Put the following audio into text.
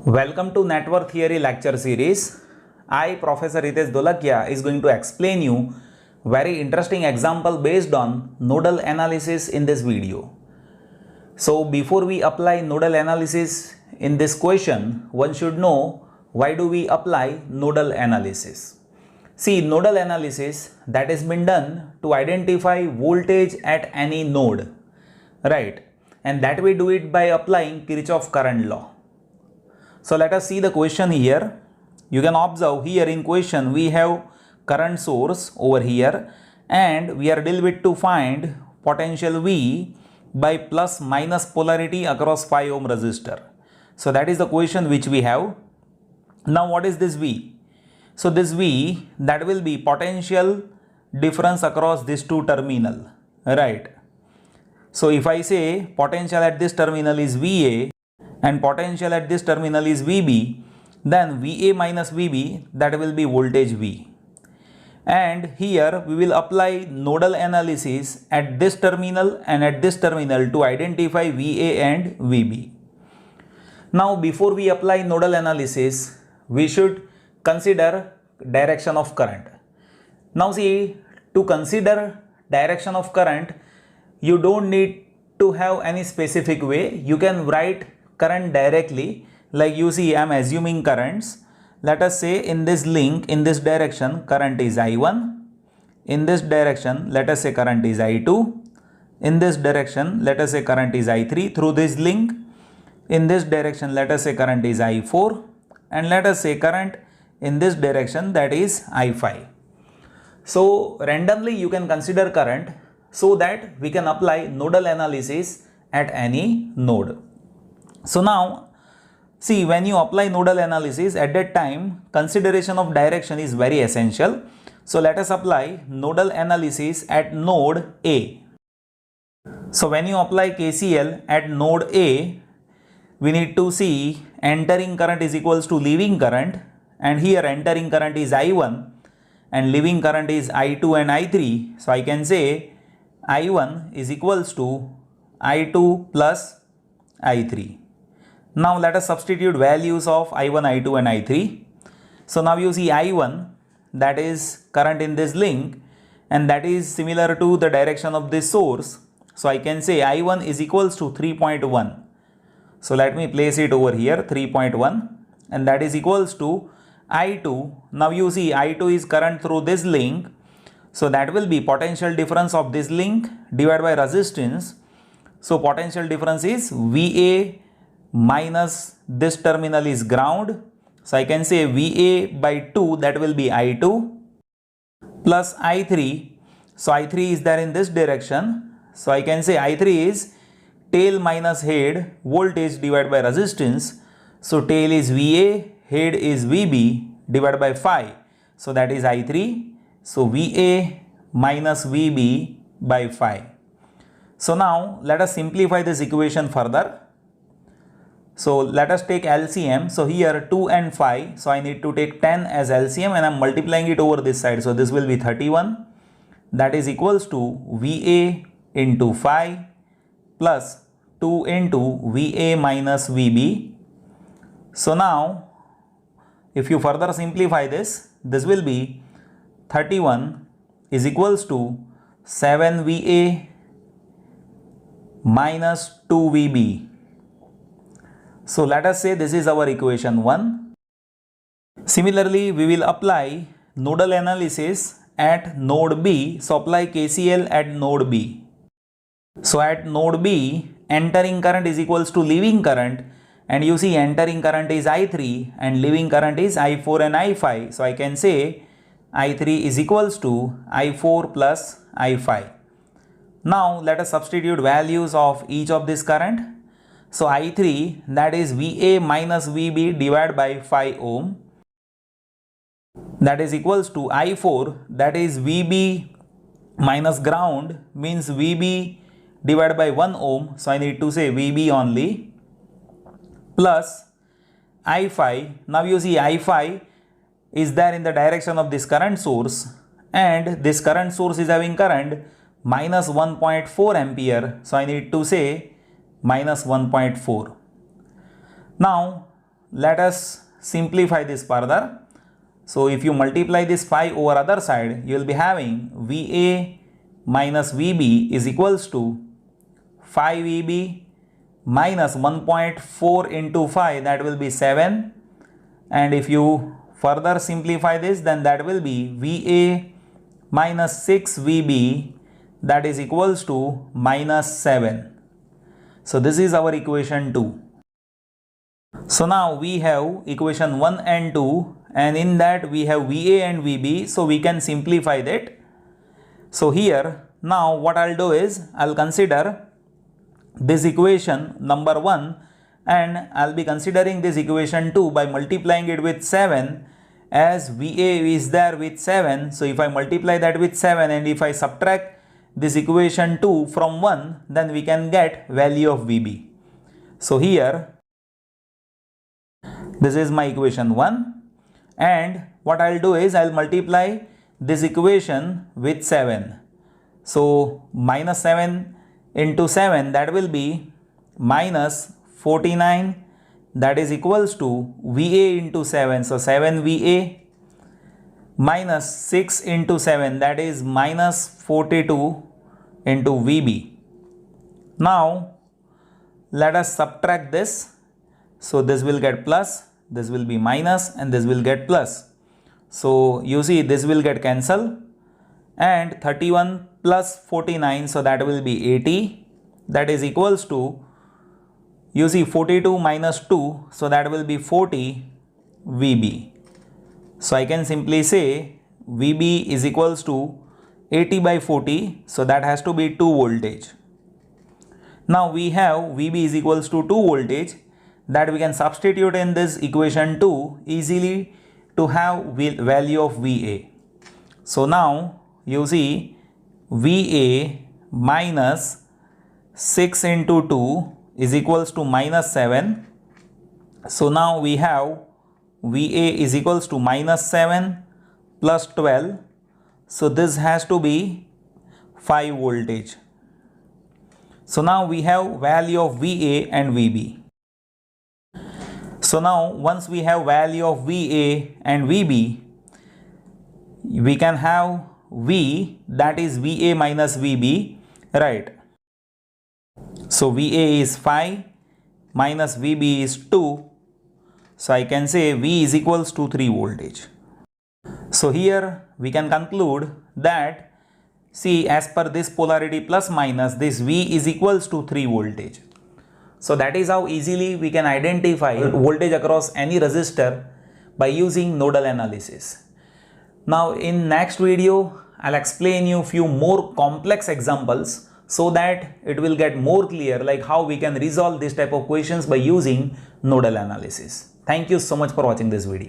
Welcome to Network Theory lecture series. I, Professor Hitesh Dolakia, is going to explain you very interesting example based on nodal analysis in this video. So before we apply nodal analysis in this question, one should know why do we apply nodal analysis. See, nodal analysis that has been done to identify voltage at any node, right? And that we do it by applying Kirchhoff current law. So let us see the question here. You can observe here in question we have current source over here and we are deal with to find potential V by plus minus polarity across 5 ohm resistor. So that is the question which we have. Now what is this V? So this V, that will be potential difference across these two terminal, right? So if I say potential at this terminal is VA and potential at this terminal is VB, then VA minus VB, that will be voltage V. And here we will apply nodal analysis at this terminal and at this terminal to identify VA and VB. Now before we apply nodal analysis, we should consider direction of current. Now see, to consider direction of current, you don't need to have any specific way. You can write current directly, like you see I am assuming currents. Let us say in this link, in this direction current is I1, in this direction let us say current is I2, in this direction let us say current is I3 through this link, in this direction let us say current is I4, and let us say current in this direction, that is I5. So randomly you can consider current so that we can apply nodal analysis at any node. So now see, when you apply nodal analysis, at that time consideration of direction is very essential. So let us apply nodal analysis at node A. So when you apply KCL at node A, we need to see entering current is equals to leaving current, and here entering current is I1 and leaving current is I2 and I3. So I can say I1 is equals to I2 plus I3. Now let us substitute values of I1, I2 and I3. So now you see I1, that is current in this link, and that is similar to the direction of this source. So I can say I1 is equals to 3.1. So let me place it over here, 3.1, and that is equals to I2. Now you see I2 is current through this link. So that will be potential difference of this link divided by resistance. So potential difference is VA minus this terminal is ground. So I can say VA by 2, that will be I2 plus I3. So I3 is there in this direction. So I can say I3 is tail minus head voltage divided by resistance. So tail is VA, head is VB divided by 5. So that is I3. So VA minus VB by 5. So now let us simplify this equation further. So let us take LCM. So here 2 and 5. So I need to take 10 as LCM and I am multiplying it over this side. So this will be 31. That is equals to VA into 5 plus 2 into VA minus VB. So now if you further simplify this, this will be 31 is equals to 7 VA minus 2 VB. So let us say this is our equation 1. Similarly, we will apply nodal analysis at node B. So apply KCL at node B. So at node B, entering current is equals to leaving current, and you see entering current is I3 and leaving current is I4 and I5. So I can say I3 is equals to I4 plus I5. Now let us substitute values of each of this current. So I3, that is VA minus VB divided by 5 ohm, that is equals to I4, that is VB minus ground, means VB divided by 1 ohm. So I need to say VB only, plus I5. Now you see I5 is there in the direction of this current source, and this current source is having current minus 1.4 ampere. So I need to say minus 1.4. Now let us simplify this further. So if you multiply this 5 over other side, you will be having VA minus VB is equals to 5VB minus 1.4 into 5, that will be 7. And if you further simplify this, then that will be VA minus 6VB, that is equals to minus 7. So this is our equation 2. So now we have equation 1 and 2, and in that we have VA and VB, so we can simplify that. So here now what I'll do is I'll consider this equation number 1, and I'll be considering this equation 2 by multiplying it with 7, as VA is there with 7. So if I multiply that with 7 and if I subtract this equation 2 from 1, then we can get value of VB. So here this is my equation 1, and what I'll do is I'll multiply this equation with 7. So minus 7 into 7, that will be minus 49, that is equals to VA into 7, so 7 VA minus 6 into 7, that is minus 42 into VB. Now let us subtract this. So this will get plus, this will be minus, and this will get plus. So you see this will get cancelled, and 31 plus 49, so that will be 80, that is equals to, you see 42 minus 2, so that will be 40 VB. So I can simply say VB is equals to 80 by 40, so that has to be 2 voltage. Now we have VB is equals to 2 voltage, that we can substitute in this equation 2 easily to have value of VA. So now you see VA minus 6 into 2 is equals to minus 7. So now we have VA is equals to minus 7 plus 12. So this has to be 5 voltage. So now we have value of VA and VB. So now once we have value of VA and VB, we can have V, that is VA minus VB, right? So VA is 5 minus VB is 2. So I can say V is equals to 3 voltage. So here we can conclude that, see, as per this polarity plus minus, this V is equals to 3 voltage. So that is how easily we can identify voltage across any resistor by using nodal analysis. Now in next video, I'll explain you few more complex examples so that it will get more clear, like how we can resolve this type of questions by using nodal analysis. Thank you so much for watching this video.